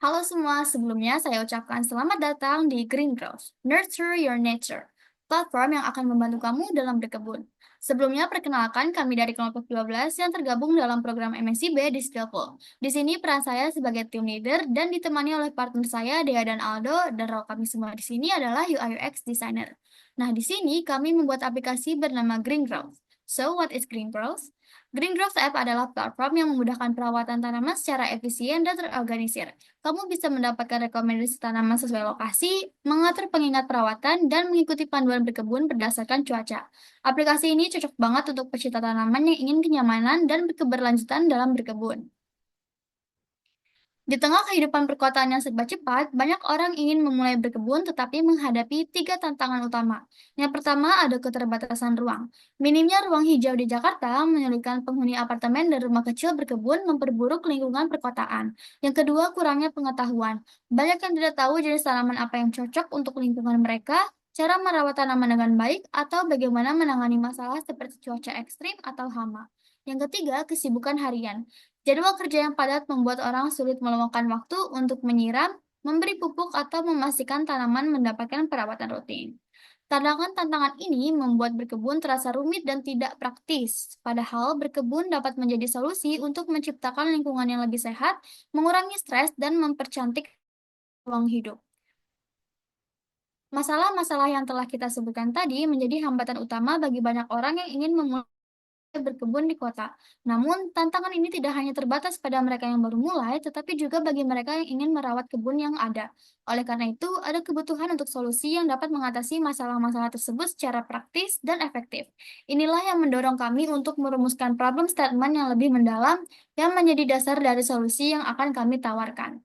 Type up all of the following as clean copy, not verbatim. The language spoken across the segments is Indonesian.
Halo semua, sebelumnya saya ucapkan selamat datang di Green Growth, Nurture Your Nature, platform yang akan membantu kamu dalam berkebun. Sebelumnya, perkenalkan kami dari kelompok 12 yang tergabung dalam program MSIB di Skillful. Di sini peran saya sebagai team leader dan ditemani oleh partner saya, Dea dan Aldo, dan role kami semua di sini adalah UI UX designer. Nah, di sini kami membuat aplikasi bernama Green Growth. So, what is Green Growth? Green Growth App adalah platform yang memudahkan perawatan tanaman secara efisien dan terorganisir. Kamu bisa mendapatkan rekomendasi tanaman sesuai lokasi, mengatur pengingat perawatan, dan mengikuti panduan berkebun berdasarkan cuaca. Aplikasi ini cocok banget untuk pecinta tanaman yang ingin kenyamanan dan keberlanjutan dalam berkebun. Di tengah kehidupan perkotaan yang serba cepat, banyak orang ingin memulai berkebun tetapi menghadapi tiga tantangan utama. Yang pertama ada keterbatasan ruang. Minimnya ruang hijau di Jakarta menyulitkan penghuni apartemen dan rumah kecil berkebun memperburuk lingkungan perkotaan. Yang kedua, kurangnya pengetahuan. Banyak yang tidak tahu jenis tanaman apa yang cocok untuk lingkungan mereka, cara merawat tanaman dengan baik, atau bagaimana menangani masalah seperti cuaca ekstrim atau hama. Yang ketiga, kesibukan harian. Jadwal kerja yang padat membuat orang sulit meluangkan waktu untuk menyiram, memberi pupuk, atau memastikan tanaman mendapatkan perawatan rutin. Tantangan-tantangan ini membuat berkebun terasa rumit dan tidak praktis, padahal berkebun dapat menjadi solusi untuk menciptakan lingkungan yang lebih sehat, mengurangi stres, dan mempercantik ruang hidup. Masalah-masalah yang telah kita sebutkan tadi menjadi hambatan utama bagi banyak orang yang ingin memulai berkebun di kota. Namun, tantangan ini tidak hanya terbatas pada mereka yang baru mulai, tetapi juga bagi mereka yang ingin merawat kebun yang ada. Oleh karena itu, ada kebutuhan untuk solusi yang dapat mengatasi masalah-masalah tersebut secara praktis dan efektif. Inilah yang mendorong kami untuk merumuskan problem statement yang lebih mendalam yang menjadi dasar dari solusi yang akan kami tawarkan.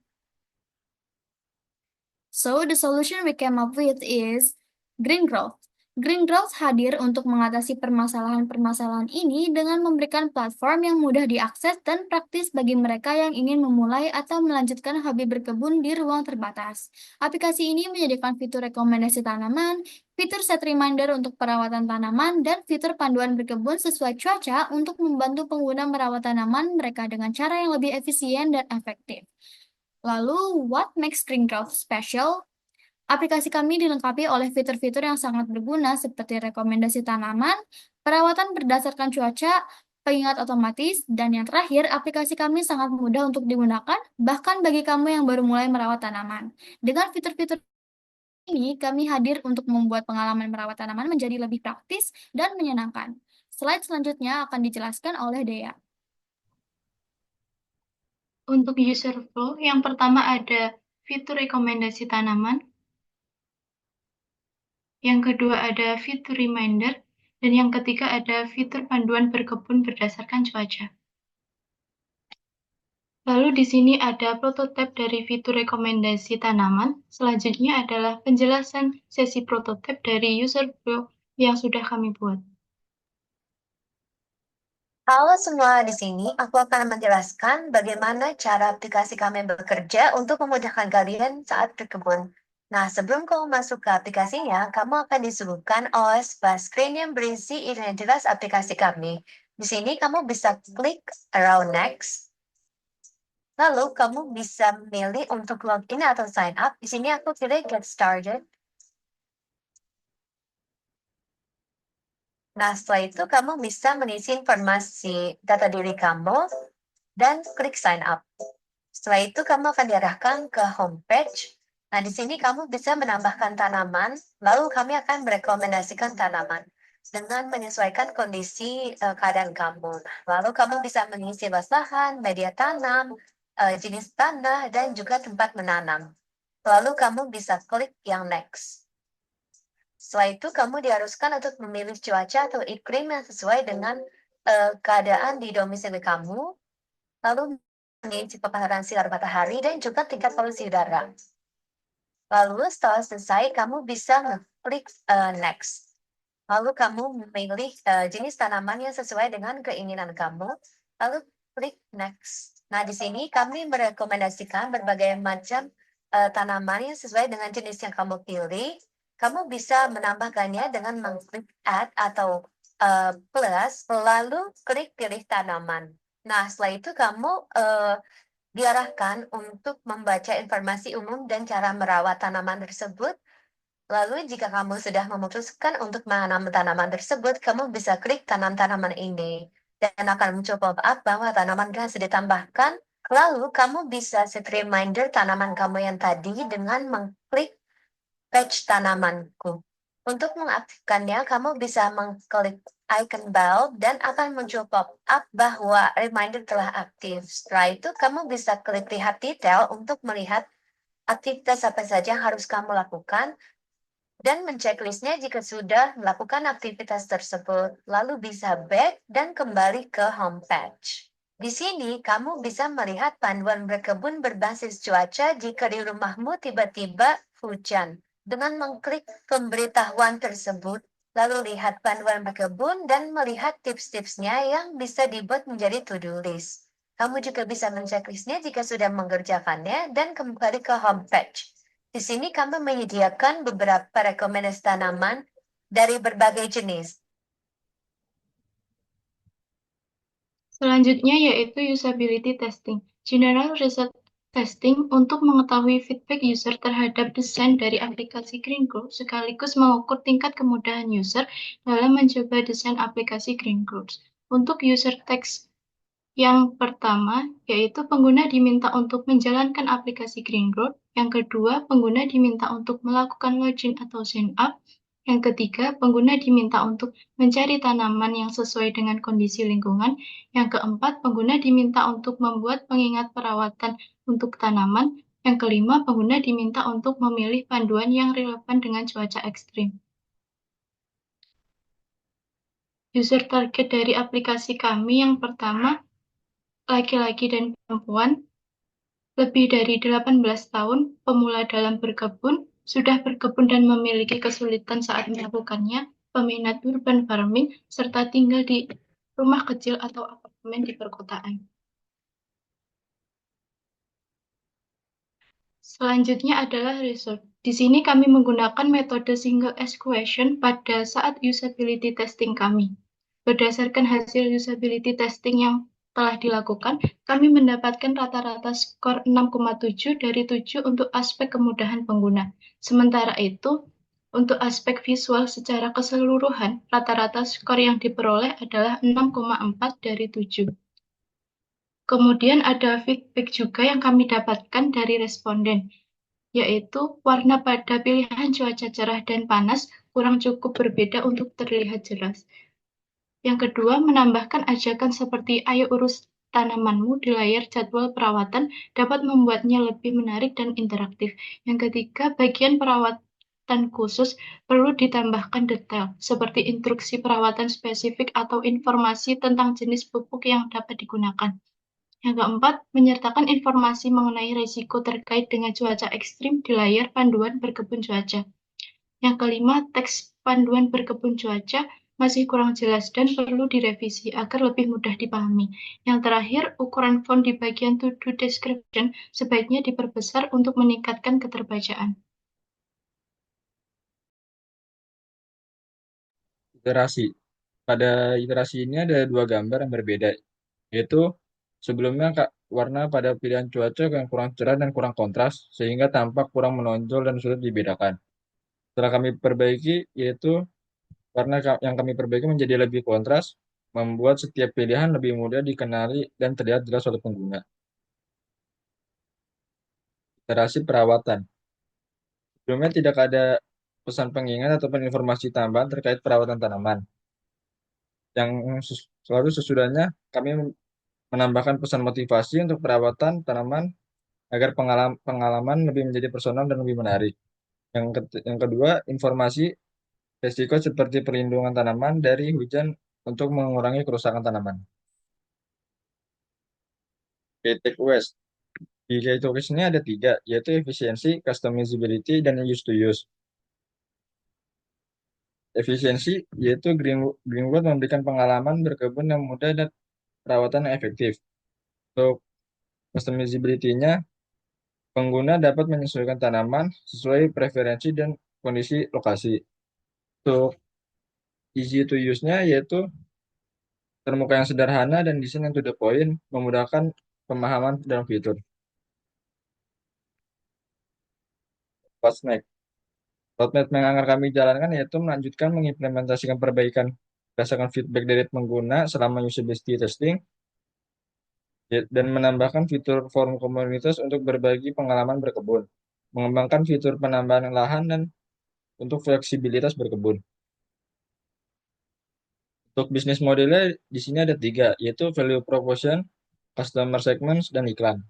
So, the solution we came up with is green growth. Green growth hadir untuk mengatasi permasalahan-permasalahan ini dengan memberikan platform yang mudah diakses dan praktis bagi mereka yang ingin memulai atau melanjutkan hobi berkebun di ruang terbatas. Aplikasi ini menyediakan fitur rekomendasi tanaman, fitur set reminder untuk perawatan tanaman, dan fitur panduan berkebun sesuai cuaca untuk membantu pengguna merawat tanaman mereka dengan cara yang lebih efisien dan efektif. Lalu, what makes Green Growth special? Aplikasi kami dilengkapi oleh fitur-fitur yang sangat berguna seperti rekomendasi tanaman, perawatan berdasarkan cuaca, pengingat otomatis, dan yang terakhir, aplikasi kami sangat mudah untuk digunakan, bahkan bagi kamu yang baru mulai merawat tanaman. Dengan fitur-fitur ini, kami hadir untuk membuat pengalaman merawat tanaman menjadi lebih praktis dan menyenangkan. Slide selanjutnya akan dijelaskan oleh Dea. Untuk user flow, yang pertama ada fitur rekomendasi tanaman, yang kedua ada fitur reminder, dan yang ketiga ada fitur panduan berkebun berdasarkan cuaca. Lalu di sini ada prototipe dari fitur rekomendasi tanaman. Selanjutnya adalah penjelasan sesi prototipe dari user flow yang sudah kami buat. Halo semua, di sini aku akan menjelaskan bagaimana cara aplikasi kami bekerja untuk memudahkan kalian saat berkebun. Nah, sebelum kamu masuk ke aplikasinya, kamu akan disuguhkan oleh sebuah screen yang berisi identitas aplikasi kami. Di sini kamu bisa klik Around Next. Lalu kamu bisa memilih untuk login atau sign up. Di sini aku pilih Get Started. Nah, setelah itu kamu bisa mengisi informasi data diri kamu dan klik sign up. Setelah itu kamu akan diarahkan ke homepage. Nah, di sini kamu bisa menambahkan tanaman, lalu kami akan merekomendasikan tanaman dengan menyesuaikan kondisi keadaan kamu. Lalu kamu bisa mengisi luas lahan, media tanam, jenis tanah, dan juga tempat menanam. Lalu kamu bisa klik yang next. Setelah itu kamu diharuskan untuk memilih cuaca atau iklim yang sesuai dengan keadaan di domisili kamu, lalu mengisi paparan sinar matahari dan juga tingkat polusi udara. Lalu setelah selesai, kamu bisa ngeklik next. Lalu kamu memilih jenis tanaman yang sesuai dengan keinginan kamu, lalu klik next. Nah, di sini kami merekomendasikan berbagai macam tanaman yang sesuai dengan jenis yang kamu pilih. Kamu bisa menambahkannya dengan mengklik add atau plus, lalu klik pilih tanaman. Nah, setelah itu kamu diarahkan untuk membaca informasi umum dan cara merawat tanaman tersebut. Lalu jika kamu sudah memutuskan untuk menanam tanaman tersebut, kamu bisa klik tanam tanaman ini dan akan muncul pop-up bahwa tanaman telah sudah ditambahkan. Lalu kamu bisa set reminder tanaman kamu yang tadi dengan mengklik patch tanamanku. Untuk mengaktifkannya, kamu bisa mengklik icon bell dan akan muncul pop-up bahwa reminder telah aktif. Setelah itu, kamu bisa klik lihat detail untuk melihat aktivitas apa saja yang harus kamu lakukan dan mencek-listnya jika sudah melakukan aktivitas tersebut, lalu bisa back dan kembali ke homepage. Di sini, kamu bisa melihat panduan berkebun berbasis cuaca jika di rumahmu tiba-tiba hujan. Dengan mengklik pemberitahuan tersebut, lalu lihat panduan berkebun dan melihat tips-tipsnya yang bisa dibuat menjadi to-do list. Kamu juga bisa mencek-listnya jika sudah mengerjakannya dan kembali ke homepage. Di sini kami menyediakan beberapa rekomendasi tanaman dari berbagai jenis. Selanjutnya yaitu usability testing. General result testing untuk mengetahui feedback user terhadap desain dari aplikasi GreenGrow sekaligus mengukur tingkat kemudahan user dalam mencoba desain aplikasi GreenGrow. Untuk user text yang pertama, yaitu pengguna diminta untuk menjalankan aplikasi GreenGrow. Yang kedua, pengguna diminta untuk melakukan login atau sign up. Yang ketiga, pengguna diminta untuk mencari tanaman yang sesuai dengan kondisi lingkungan. Yang keempat, pengguna diminta untuk membuat pengingat perawatan untuk tanaman. Yang kelima, pengguna diminta untuk memilih panduan yang relevan dengan cuaca ekstrim. User target dari aplikasi kami yang pertama, laki-laki dan perempuan, lebih dari 18 tahun, pemula dalam berkebun, sudah berkebun dan memiliki kesulitan saat melakukannya, peminat urban farming, serta tinggal di rumah kecil atau apartemen di perkotaan. Selanjutnya adalah result. Di sini kami menggunakan metode single ask question pada saat usability testing kami. Berdasarkan hasil usability testing yang telah dilakukan, kami mendapatkan rata-rata skor 6,7 dari 7 untuk aspek kemudahan pengguna. Sementara itu, untuk aspek visual secara keseluruhan, rata-rata skor yang diperoleh adalah 6,4 dari 7. Kemudian ada feedback juga yang kami dapatkan dari responden, yaitu warna pada pilihan cuaca cerah dan panas kurang cukup berbeda untuk terlihat jelas. Yang kedua, menambahkan ajakan seperti ayo urus tanamanmu di layar jadwal perawatan dapat membuatnya lebih menarik dan interaktif. Yang ketiga, bagian perawatan khusus perlu ditambahkan detail, seperti instruksi perawatan spesifik atau informasi tentang jenis pupuk yang dapat digunakan. Yang keempat, menyertakan informasi mengenai risiko terkait dengan cuaca ekstrim di layar panduan berkebun cuaca. Yang kelima, teks panduan berkebun cuaca masih kurang jelas dan perlu direvisi agar lebih mudah dipahami. Yang terakhir, ukuran font di bagian to-do description sebaiknya diperbesar untuk meningkatkan keterbacaan. Iterasi. Pada iterasi ini ada dua gambar yang berbeda, yaitu sebelumnya warna pada pilihan cuaca yang kurang cerah dan kurang kontras, sehingga tampak kurang menonjol dan sulit dibedakan. Setelah kami perbaiki, yaitu yang kami perbaiki menjadi lebih kontras, membuat setiap pilihan lebih mudah dikenali dan terlihat jelas oleh pengguna. Iterasi perawatan. Sebelumnya tidak ada pesan pengingat ataupun informasi tambahan terkait perawatan tanaman. Yang selalu sesudahnya kami menambahkan pesan motivasi untuk perawatan tanaman agar pengalaman lebih menjadi personal dan lebih menarik. Yang kedua, informasi risiko seperti perlindungan tanaman dari hujan untuk mengurangi kerusakan tanaman. Takeaways. Di takeaways ini ada tiga, yaitu efisiensi, customizability, dan use to use. Efisiensi yaitu Greenwood memberikan pengalaman berkebun yang mudah dan perawatan yang efektif. Untuk customizability-nya, pengguna dapat menyesuaikan tanaman sesuai preferensi dan kondisi lokasi. Untuk easy to use-nya yaitu termuka yang sederhana dan desain yang to the point, memudahkan pemahaman dalam fitur. What's next? Roadmap yang akan kami jalankan yaitu melanjutkan mengimplementasikan perbaikan berdasarkan feedback dari pengguna selama usability testing, dan menambahkan fitur forum komunitas untuk berbagi pengalaman berkebun, mengembangkan fitur penambahan lahan dan untuk fleksibilitas berkebun. Untuk bisnis modelnya di sini ada 3, yaitu value proposition, customer segments, dan iklan.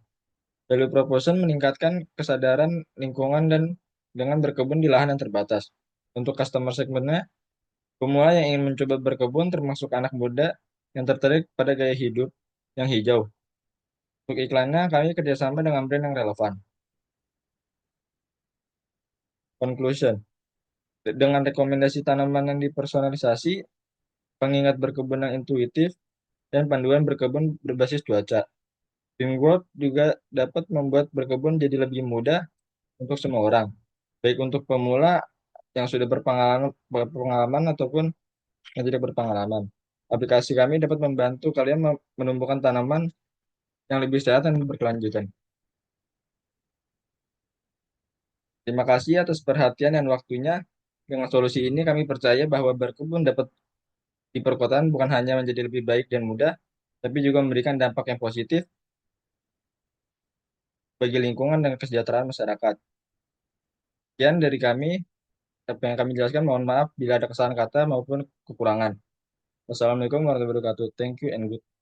Value proposition meningkatkan kesadaran lingkungan dan dengan berkebun di lahan yang terbatas. Untuk customer segmentnya, pemula yang ingin mencoba berkebun termasuk anak muda yang tertarik pada gaya hidup yang hijau. Untuk iklannya, kami kerjasama dengan brand yang relevan. Conclusion, dengan rekomendasi tanaman yang dipersonalisasi, pengingat berkebun yang intuitif, dan panduan berkebun berbasis cuaca, Teamwork juga dapat membuat berkebun jadi lebih mudah untuk semua orang, baik untuk pemula yang sudah berpengalaman ataupun yang tidak berpengalaman. Aplikasi kami dapat membantu kalian menumbuhkan tanaman yang lebih sehat dan berkelanjutan. Terima kasih atas perhatian dan waktunya. Dengan solusi ini kami percaya bahwa berkebun dapat di perkotaan bukan hanya menjadi lebih baik dan mudah, tapi juga memberikan dampak yang positif bagi lingkungan dan kesejahteraan masyarakat. Sekian dari kami. Apa yang kami jelaskan, mohon maaf bila ada kesalahan kata maupun kekurangan. Wassalamualaikum warahmatullahi wabarakatuh. Thank you and good.